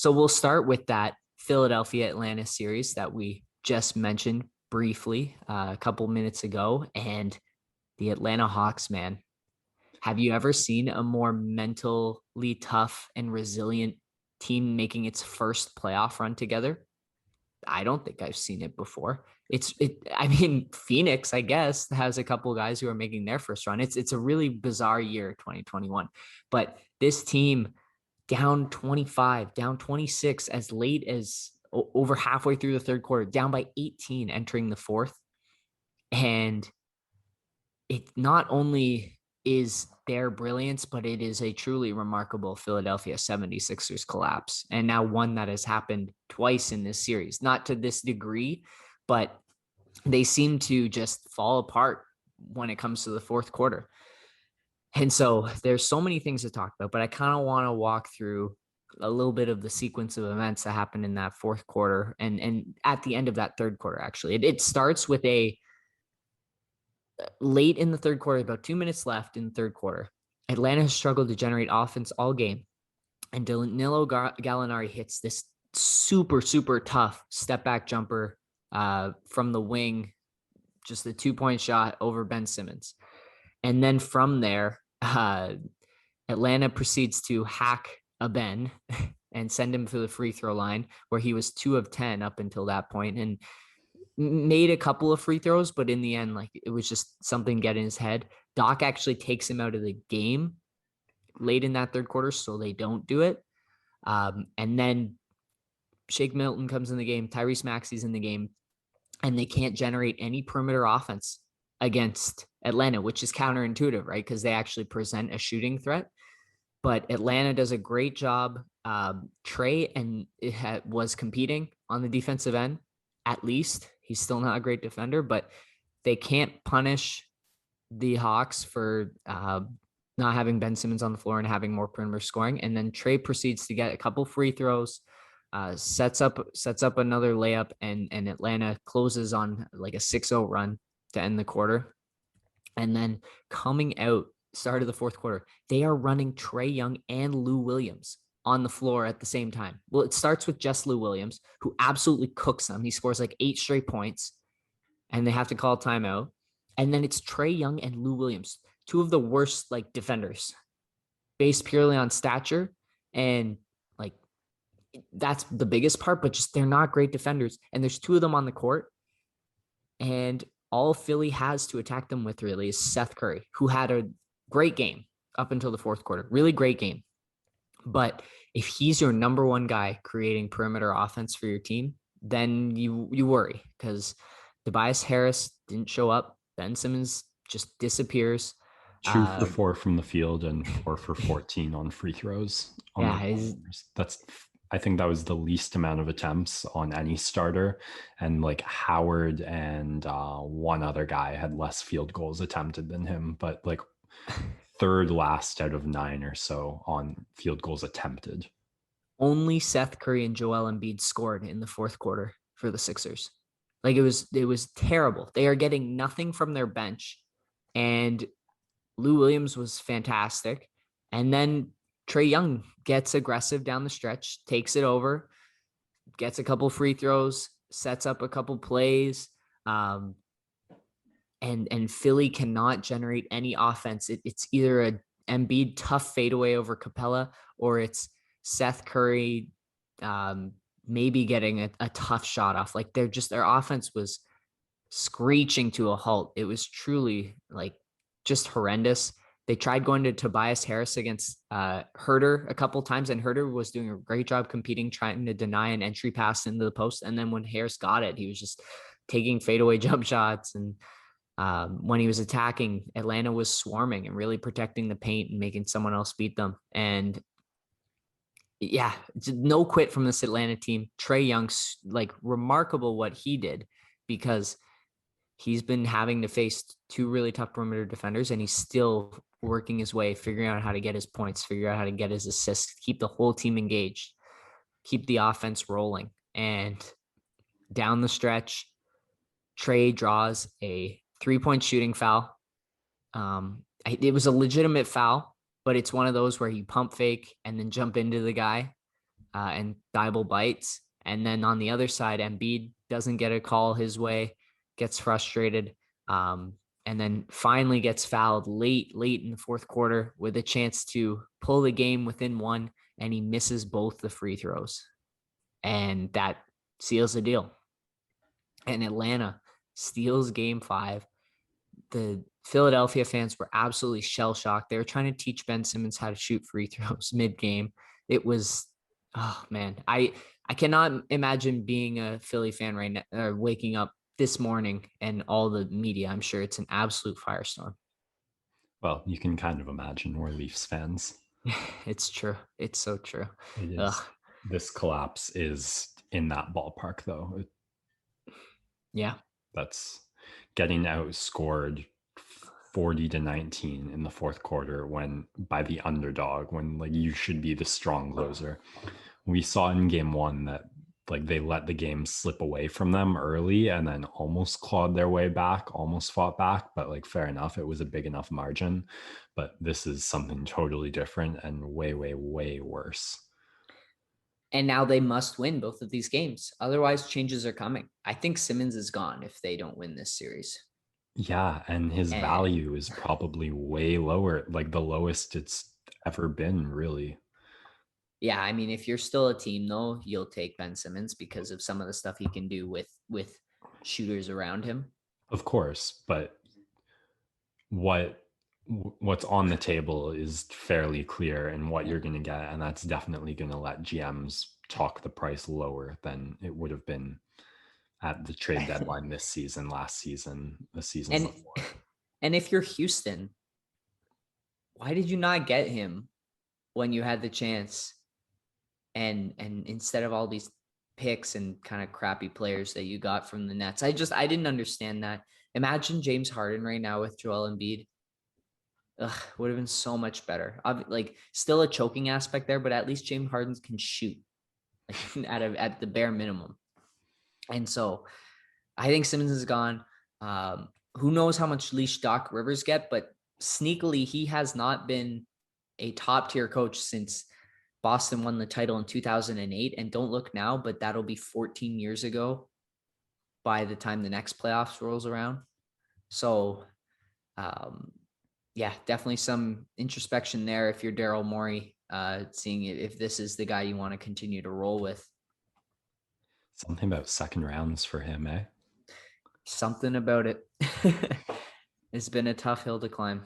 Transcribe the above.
So we'll start with that Philadelphia Atlanta series that we just mentioned briefly a couple minutes ago. And the Atlanta Hawks, man, have you ever seen a more mentally tough and resilient team making its first playoff run together? I don't think I've seen it before. I mean, Phoenix, I guess, has a couple of guys who are making their first run. It's a really bizarre year, 2021. But this team down 25, down 26 as late as over halfway through the third quarter, down by 18 entering the fourth. And it not only is their brilliance, but it is a truly remarkable Philadelphia 76ers collapse. And now one that has happened twice in this series, not to this degree, but they seem to just fall apart when it comes to the fourth quarter. And so there's so many things to talk about, but I kind of want to walk through a little bit of the sequence of events that happened in that fourth quarter and at the end of that third quarter. Actually, it starts with a late in the third quarter, about 2 minutes left in the third quarter. Atlanta has struggled to generate offense all game, and Danilo Gallinari hits this super, super tough step back jumper from the wing, just a 2-point shot over Ben Simmons. And then from there, Atlanta proceeds to hack a Ben and send him to the free throw line, where he was 2 of 10 up until that point, and made a couple of free throws, but in the end, like, it was just something get in his head. Doc actually takes him out of the game late in that third quarter, so they don't do it. And then Shake Milton comes in the game, Tyrese Maxey's in the game, and they can't generate any perimeter offense against Atlanta, which is counterintuitive, right? Because they actually present a shooting threat. But Atlanta does a great job. Trey was competing on the defensive end, at least. He's still not a great defender, but they can't punish the Hawks for not having Ben Simmons on the floor and having more perimeter scoring. And then Trey proceeds to get a couple free throws, sets up another layup, and Atlanta closes on like a 6-0 run to end the quarter. And then coming out, start of the fourth quarter, they are running Trae Young and Lou Williams on the floor at the same time. Well, it starts with just Lou Williams, who absolutely cooks them. He scores like 8 straight points, and they have to call timeout. And then it's Trae Young and Lou Williams, two of the worst like defenders, based purely on stature. And like, that's the biggest part, but just they're not great defenders. And there's 2 of them on the court. And all Philly has to attack them with really is Seth Curry, who had a great game up until the fourth quarter. Really great game. But if he's your number one guy creating perimeter offense for your team, then you worry, because Tobias Harris didn't show up. Ben Simmons just disappears. 2 for 4 from the field and 4 for 14 on free throws. I think that was the least amount of attempts on any starter. And like Howard and one other guy had less field goals attempted than him, but like third last out of 9 or so on field goals attempted. Only Seth Curry and Joel Embiid scored in the fourth quarter for the Sixers. Like, it was terrible. They are getting nothing from their bench. And Lou Williams was fantastic. And then Trae Young gets aggressive down the stretch, takes it over, gets a couple free throws, sets up a couple plays. And Philly cannot generate any offense. It's either a Embiid tough fadeaway over Capella, or it's Seth Curry maybe getting a tough shot off. Like, their offense was screeching to a halt. It was truly like just horrendous. They tried going to Tobias Harris against Herter a couple times, and Herter was doing a great job competing, trying to deny an entry pass into the post. And then when Harris got it, he was just taking fadeaway jump shots. And when he was attacking, Atlanta was swarming and really protecting the paint and making someone else beat them. And yeah, no quit from this Atlanta team. Trae Young's like remarkable what he did, because he's been having to face 2 really tough perimeter defenders, and he's still working his way, figuring out how to get his points, figure out how to get his assists, keep the whole team engaged, keep the offense rolling. And down the stretch, Trae draws a 3-point shooting foul. It was a legitimate foul, but it's one of those where you pump fake and then jump into the guy. and Thibault bites. And then on the other side, Embiid doesn't get a call his way, gets frustrated, and then finally gets fouled late in the fourth quarter with a chance to pull the game within one, and he misses both the free throws. And that seals the deal. And Atlanta steals game 5. The Philadelphia fans were absolutely shell shocked. They were trying to teach Ben Simmons how to shoot free throws mid game. It was, oh man, I cannot imagine being a Philly fan right now, or waking up this morning and all the media. I'm sure it's an absolute firestorm. Well, you can kind of imagine we're Leafs fans. It's true. It's so true. It is. Ugh, This collapse is in that ballpark, though. yeah. That's getting outscored 40-19 in the fourth quarter when by the underdog, when like you should be the strong closer. We saw in game 1 that like they let the game slip away from them early and then almost clawed their way back, almost fought back, but like fair enough, it was a big enough margin. But this is something totally different and way worse. And now they must win both of these games. Otherwise, changes are coming. I think Simmons is gone if they don't win this series. Yeah, and his And value is probably way lower, like the lowest it's ever been, really. yeah, I mean, if you're still a team though, you'll take Ben Simmons because of some of the stuff he can do with shooters around him. Of course, but what what's on the table is fairly clear and what Yeah. you're going to get, and that's definitely going to let GMs talk the price lower than it would have been at the trade deadline this season, last season, the season and before. and if you're Houston, why did you not get him when you had the chance? And instead of all these picks and kind of crappy players that you got from the Nets, I didn't understand that. Imagine James Harden right now with Joel Embiid. Ugh, would have been so much better. Like still a choking aspect there, but at least James Harden can shoot like at the bare minimum. And so I think Simmons is gone. Who knows how much leash Doc Rivers get, but sneakily he has not been a top tier coach since Boston won the title in 2008. And don't look now, but that'll be 14 years ago by the time the next playoffs rolls around. So, um, yeah, definitely some introspection there if you're Daryl Morey, seeing if this is the guy you want to continue to roll with. Something about second rounds for him, eh? Something about it. It's been a tough hill to climb.